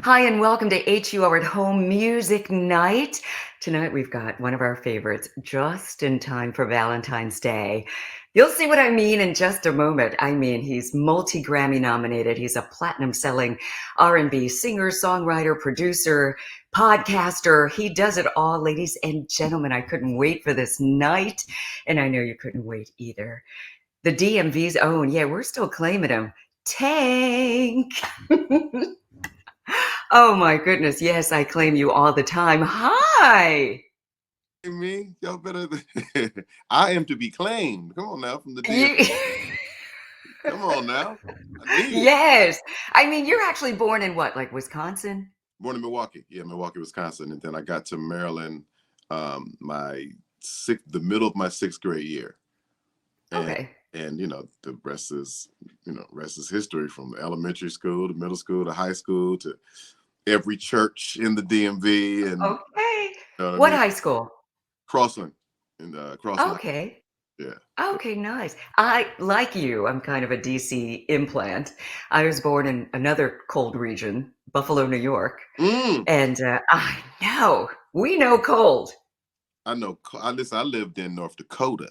Hi, and welcome to HUR at Home Music Night. Tonight we've got one of our favorites, just in time for Valentine's Day. You'll see what I mean in just a moment. I mean, he's multi-Grammy nominated. He's a platinum-selling R&B singer, songwriter, producer, podcaster. He does it all, ladies and gentlemen. I couldn't wait for this night, and I know you couldn't wait either. The DMV's own, yeah, we're still claiming him, Tank. Oh my goodness. Yes, I claim you all the time. Hi. Me, y'all better. I am to be claimed. Come on now, from the DM. You, Come on now, I need it. yes. I mean, you're actually born in what, like Wisconsin? Born in Milwaukee, yeah, Milwaukee, Wisconsin, and then I got to Maryland, my the middle of my sixth grade year, and Okay. the rest is history from elementary school to middle school to high school to every church in the DMV, and Okay. you know what I What mean. high school? Crossland, in Crossland, Okay. yeah. Okay, nice. I, like you, I'm kind of a DC implant. I was born in another cold region, Buffalo, New York. Mm. And I know, we know cold. I know. Listen, I lived in North Dakota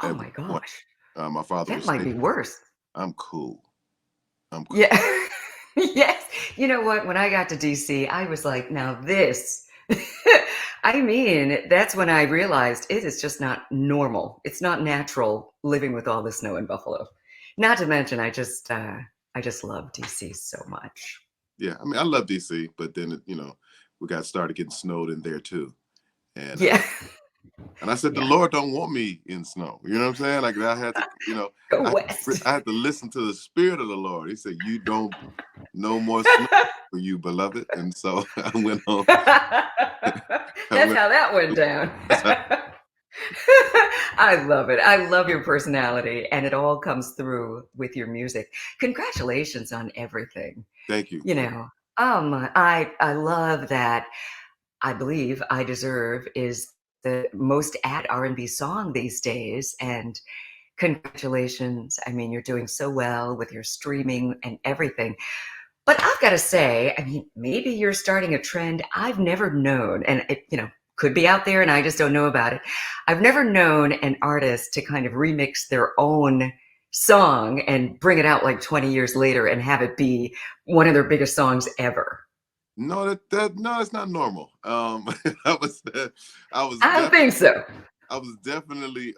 Oh at one my point. gosh. My father That was might be stationed. worse. I'm cool. I'm cool. Yeah. Yes. You know what? When I got to DC, I was like, now this. I mean, that's when I realized it is just not normal. It's not natural living with all the snow in Buffalo. Not to mention, I just love DC so much. Yeah, I mean, I love DC, but then we got started getting snowed in there too, and Yeah. and I said the Yeah. Lord don't want me in snow. You know what I'm saying? Like I had to, Go I west. I had to listen to the Spirit of the Lord. He said, "You don't no more snow for you, beloved," and so I went on. I That's went. how that went down. That's how, I love it. I love your personality, and it all comes through with your music. Congratulations on everything. thank you. You Thank know, I love that. I believe I Deserve is the most ad R&B song these days, and congratulations. I mean, you're doing so well with your streaming and everything. But I've got to say, I mean, maybe you're starting a trend I've never known, and it could be out there and I just don't know about it. I've never known an artist to kind of remix their own song and bring it out like 20 years later and have it be one of their biggest songs ever. No, no, it's not normal. I was I was I don't think so. I was definitely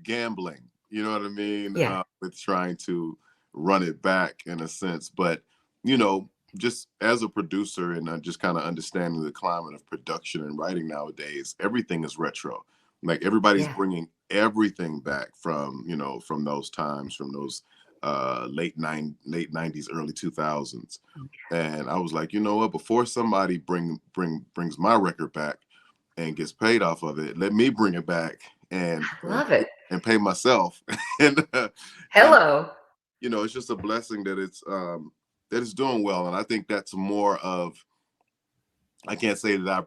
gambling, you know what I mean, Yeah. with trying to run it back in a sense. But, you know, just as a producer and just kind of understanding the climate of production and writing nowadays, everything is retro. Like everybody's Yeah. bringing everything back from, from those times, from those late 90s, early 2000s. And I was like, you know what, before somebody brings my record back and gets paid off of it, let me bring it back and I love it. pay myself. and and Hello. it's just a blessing that it's doing well. And I think that's more of, I can't say that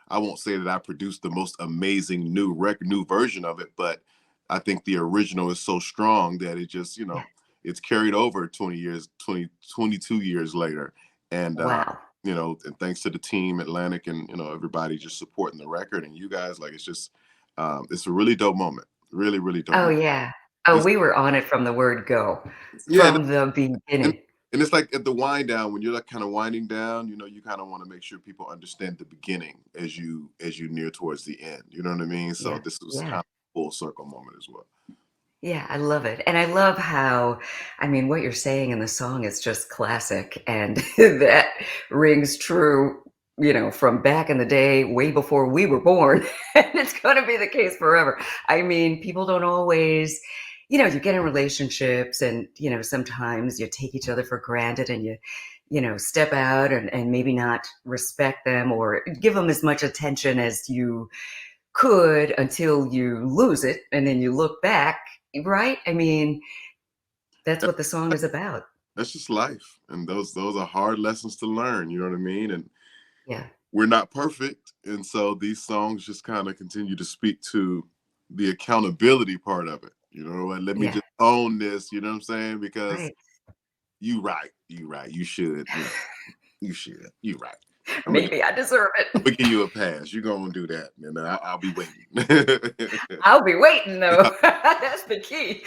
I won't say that I produced the most amazing new version of it, but I think the original is so strong that it just, Yeah. it's carried over 22 years later. And Wow. and thanks to the team Atlantic and everybody just supporting the record and you guys, like it's just it's a really dope moment. Really, really dope Oh, moment. yeah. Oh, It's, we were on it from the word go, yeah, from the and beginning. and it's like at the wind down when you're like kind of winding down, you kind of want to make sure people understand the beginning as you near towards the end. You know what I mean? So Yeah. this was kind Yeah. of a full circle moment as well. Yeah, I love it. And I love how, I mean, what you're saying in the song is just classic. And that rings true, from back in the day, way before we were born. And it's going to be the case forever. I mean, people don't always, you get in relationships and, sometimes you take each other for granted and you step out and maybe not respect them or give them as much attention as you could until you lose it. And then you look back, right? I mean, that's what the song is about. That's just life, and those are hard lessons to learn. You know what I mean? And Yeah. we're not perfect, and so these songs just kind of continue to speak to the accountability part of it. You know what? Let me Yeah. just own this. You know what I'm saying? Because Right. you right, you should. You should. You're right. I'm gonna, Maybe I deserve I'm gonna it. give you a pass. You're gonna do that, and I'll be waiting. I'll be waiting though. That's the key.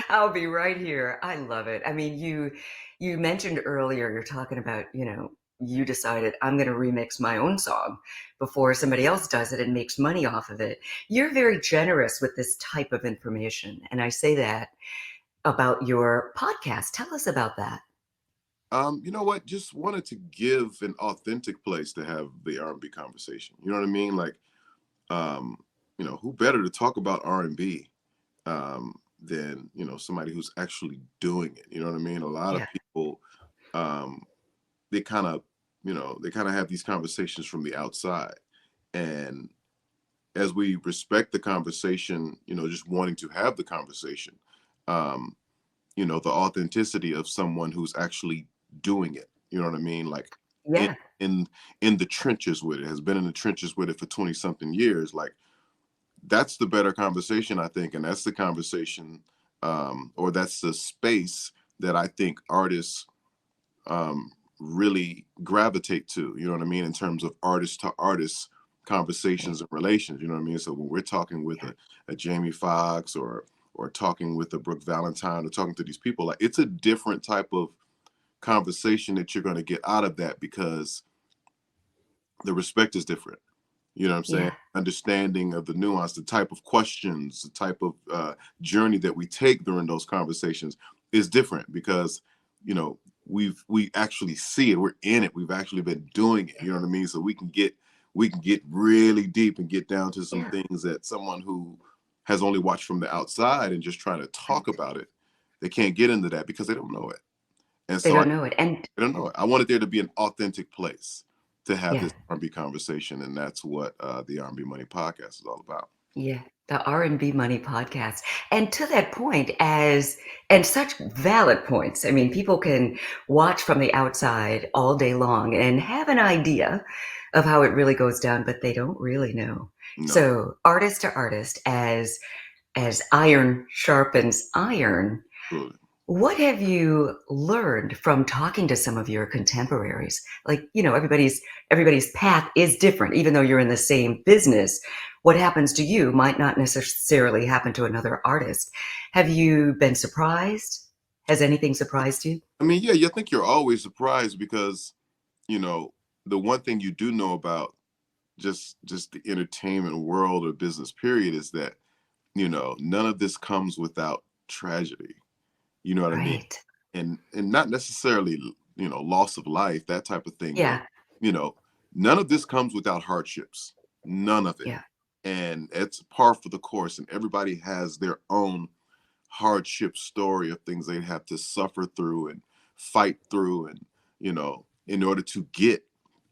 I'll be right here. I love it. I mean, you mentioned earlier you're talking about, you decided I'm going to remix my own song before somebody else does it and makes money off of it. You're very generous with this type of information, and I say that about your podcast. Tell us about that. You know what? Just wanted to give an authentic place to have the R&B conversation. You know what I mean? Like, um, who better to talk about R&B than somebody who's actually doing it? You know what I mean? A lot of Yeah. people, um, they kind of, they kind of have these conversations from the outside, and as we respect the conversation, just wanting to have the conversation, um, the authenticity of someone who's actually doing it. You know what I mean? Like in Yeah. in in the trenches with it, has been in the trenches with it for 20 something years. Like that's the better conversation, I think, and that's the conversation, or that's the space that I think artists um, really gravitate to. You know what I mean? In terms of artist to artist conversations and relations. You know what I mean? So when we're talking with Yeah. a Jamie Foxx or talking with a Brooke Valentine or talking to these people, like it's a different type of conversation that you're going to get out of that because the respect is different. You know what I'm saying? Yeah. Understanding of the nuance, the type of questions, the type of journey that we take during those conversations is different because, we actually see it. We're in it. We've actually been doing it. You know what I mean? So we can get really deep and get down to some Yeah. things that someone who has only watched from the outside and just trying to talk Right. about it, they can't get into that because they don't know it. And They so don't know it. And I don't know. I wanted there to be an authentic place to have yeah. this R&B conversation, and that's what the R&B Money podcast is all about. Yeah, the R&B Money podcast. And to that point, and such valid points. I mean, people can watch from the outside all day long and have an idea of how it really goes down, but they don't really know. No, So, artist to artist, as iron sharpens iron, absolutely. what have you learned from talking to some of your contemporaries? Like, everybody's path is different, even though you're in the same business. What happens to you might not necessarily happen to another artist. Have you been surprised? Has anything surprised you? I mean, yeah, you think you're always surprised because you know the one thing you do know about just the entertainment world or business period is that none of this comes without tragedy. You know what I mean? Right. And not necessarily loss of life, that type of thing, but Yeah. you know none of this comes without hardships, none of it. Yeah. And it's par for the course, and everybody has their own hardship story of things they have to suffer through and fight through, and in order to get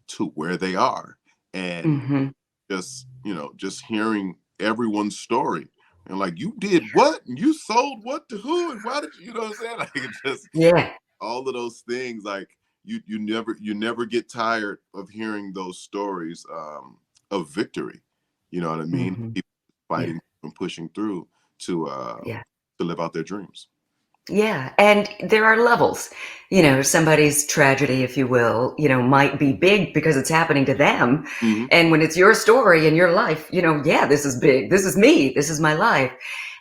to where they are. And Hmm. just hearing everyone's story, and like, you did what, and you sold what to who, and why did you know what I'm saying? Like, it just Yeah. all of those things, like you never get tired of hearing those stories of victory. You know what I mean? Hmm. People Yeah. fighting and pushing through to uh Yeah. to live out their dreams. Yeah, and there are levels. Somebody's tragedy, if you will, might be big because it's happening to them. Hmm. And when it's your story and your life, yeah, this is big. This is me. This is my life.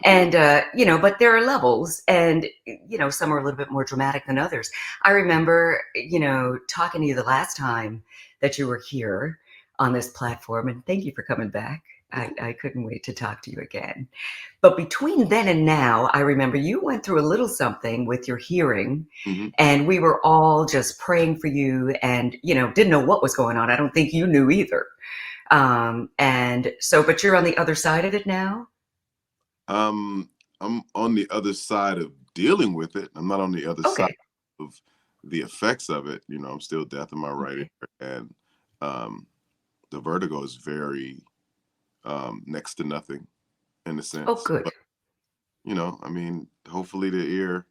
Yeah. And, but there are levels and, some are a little bit more dramatic than others. I remember, talking to you the last time that you were here on this platform, and thank you for coming back. Of I couldn't wait to talk to you again. But between then and now, I remember you went through a little something with your hearing, hmm and we were all just praying for you and, didn't know what was going on. I don't think you knew either. And so, but you're on the other side of it now? um I'm on the other side of dealing with it. I'm not on the other side Okay. of the effects of it. I'm still deaf in my right Okay. ear, and um the vertigo is very next to nothing in a Oh, sense. good. I mean, hopefully the ear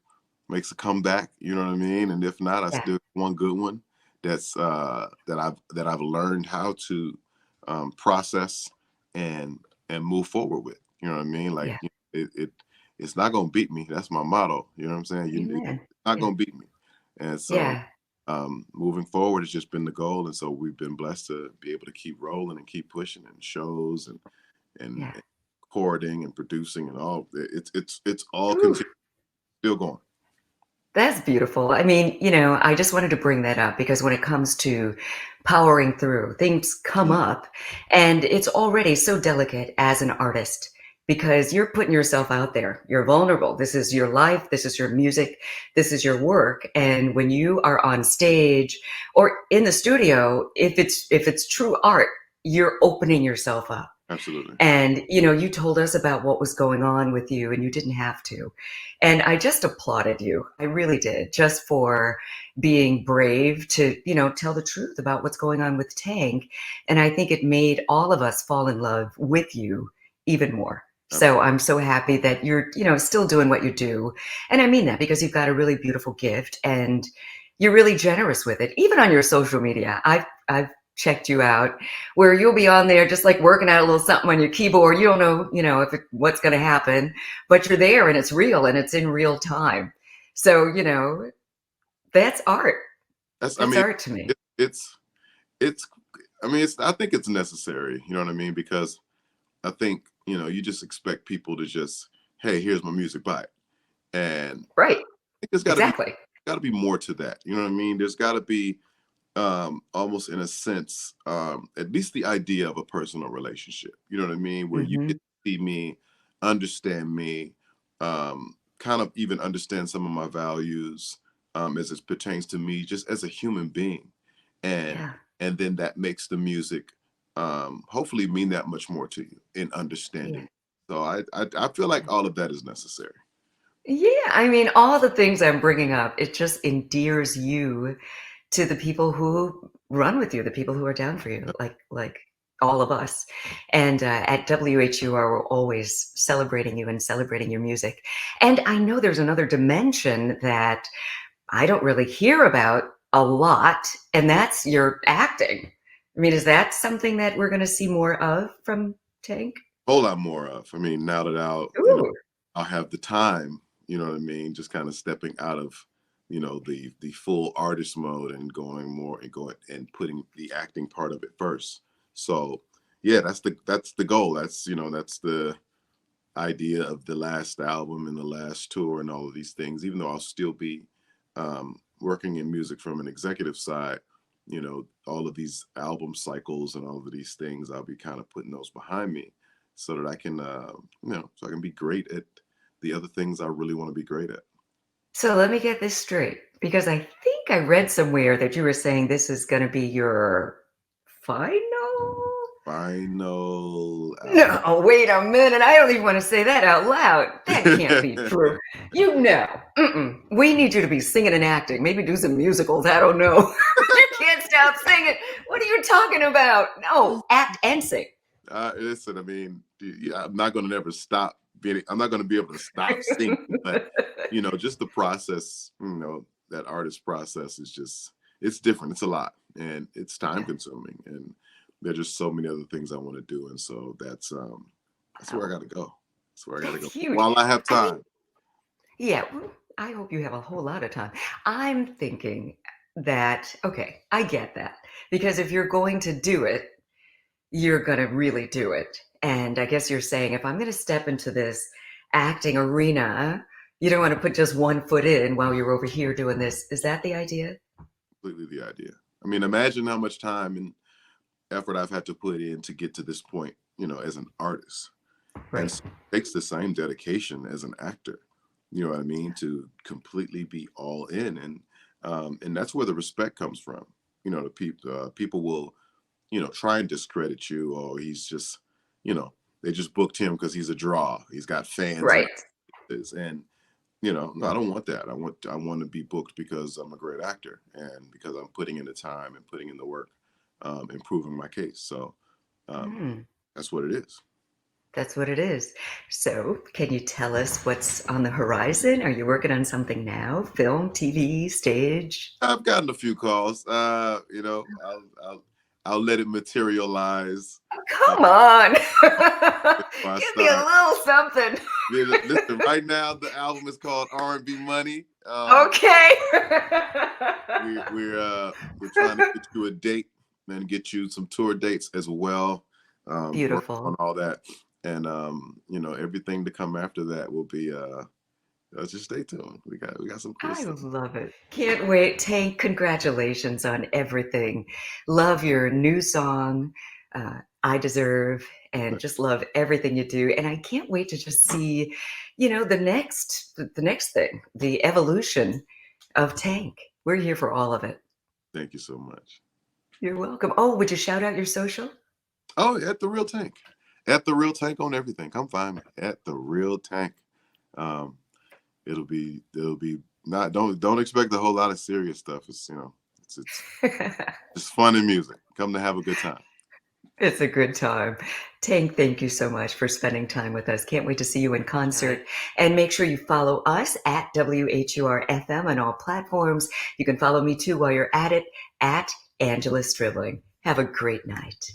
makes a comeback, you know what I mean? And if not, I Yeah. still one good one that I've learned how to process and move forward with. You know what I mean? Like, Yeah. it's not gonna beat me. That's my motto. You know what I'm saying? It's Amen. not Yeah. gonna beat me. And so Yeah. moving forward has just been the goal, and so we've been blessed to be able to keep rolling and keep pushing and shows and Yeah. recording and producing and all. It's all Whew. continue still going. That's beautiful. I mean, I just wanted to bring that up because when it comes to powering through, things come Mhm. up and it's already so delicate as an artist because you're putting yourself out there. You're vulnerable. This is your life. This is your music. This is your work. And when you are on stage or in the studio, if it's true art, you're opening yourself up. Absolutely. And, you told us about what was going on with you and you didn't have to. And I just applauded you. I really did, just for being brave to, tell the truth about what's going on with Tank. And I think it made all of us fall in love with you even more. So Absolutely. I'm so happy that you're, still doing what you do. And I mean that because you've got a really beautiful gift and you're really generous with it. Even on your social media, I've checked you out where you'll be on there just like working out a little something on your keyboard. You don't know, what's going to happen, but you're there and it's real and it's in real time. So, that's art. That's I That's mean, art to me. it, it's I mean, I think it's necessary. You know what I mean? Because I think you just expect people to just, hey, here's my music, buy it. And I Right. think there's Exactly. got to be more to that. You know what I mean? There's got to be almost in a sense, at least the idea of a personal relationship. You know what I mean? Where you get Hmm. to see me, understand me, kind of even understand some of my values as it pertains to me, just as a human being, and Yeah. and then that makes the music hopefully mean that much more to you in Yeah. understanding. So I feel like all of that is necessary. Yeah. I mean, all the things I'm bringing up, it just endears you to the people who run with you, the people who are down for you, like all of us. And at WHUR, we're always celebrating you and celebrating your music. And I know there's another dimension that I don't really hear about a lot, and that's your acting. I mean, is that something that we're going to see more of from Tank? Whole lot more of. I mean, now that Ooh, I'll have the time, you know what I mean, just kind of stepping out of, the full artist mode and going and putting the acting part of it first. So yeah, that's the goal. That's the idea of the last album and the last tour and all of these things. Even though I'll still be working in music from an executive side, all of these album cycles and all of these things, I'll be kind of putting those behind me so that I can, so I can be great at the other things I really want to be great at. so let me get this straight because I think I read somewhere that you were saying this is going to be your final. Final album. No, wait a minute. I don't even want to say that out loud. That can't be true. You know, we need you to be singing and acting. Maybe do some musicals. I don't know. You can't stop singing. What are you talking about? No, act and sing. Listen, I mean, yeah, I'm not going to never stop being. I'm not going to be able to stop singing, but just the process. That artist process is just it's different. It's a lot, and it's time Yeah. consuming, and there's just so many other things I want to do, and so that's where I Wow. got to go. That's where I got to That's go huge. while I have I mean, time. yeah, well, I hope you have a whole lot of time. I'm thinking that, okay, I get that. Because if you're going to do it, you're gonna really do it. And I guess you're saying, if I'm gonna step into this acting arena, you don't want to put just one foot in while you're over here doing this. Is that the idea? Completely the idea. I mean, imagine how much time and effort I've had to put in to get to this point. As an artist. And Right. so it takes the same dedication as an actor, you know what I mean, to completely be all in, and that's where the respect comes from. The people will try and discredit you, or he's just you know they just booked him because he's a draw, he's got fans and Right. this, and no, I don't want that. I want to be booked because I'm a great actor and because I'm putting in the time and putting in the work, improving my case. So um, Mm, that's what it is. that's what it is. So, can you tell us what's on the horizon? Are you working on something now? Film, TV, stage? I've gotten a few calls. I'll let it materialize. Uh, Come on. before I Give me a start. little something. Yeah, listen, right now the album is called R&B Money. Okay. We're trying to get you a date and get you some tour dates as well. Working on Beautiful. all that, and everything to come after that will be. Just stay tuned. We got some cool I stuff. love it. Can't wait. Tank, congratulations on everything. Love your new song, I Deserve, and just love everything you do. And I can't wait to just see, the next thing, the evolution of Tank. We're here for all of it. Thank you so much. You're welcome. Oh, would you shout out your social? Oh, at the real Tank, on everything. Come find me at the real Tank. Um, it'll be not don't expect a whole lot of serious stuff. It's just fun and music. Come to have a good time. It's a good time. Tank, thank you so much for spending time with us. Can't wait to see you in concert. And make sure you follow us at WHUR-FM on all platforms. You can follow me too while you're at it, at Angela Stribling. Have a great night.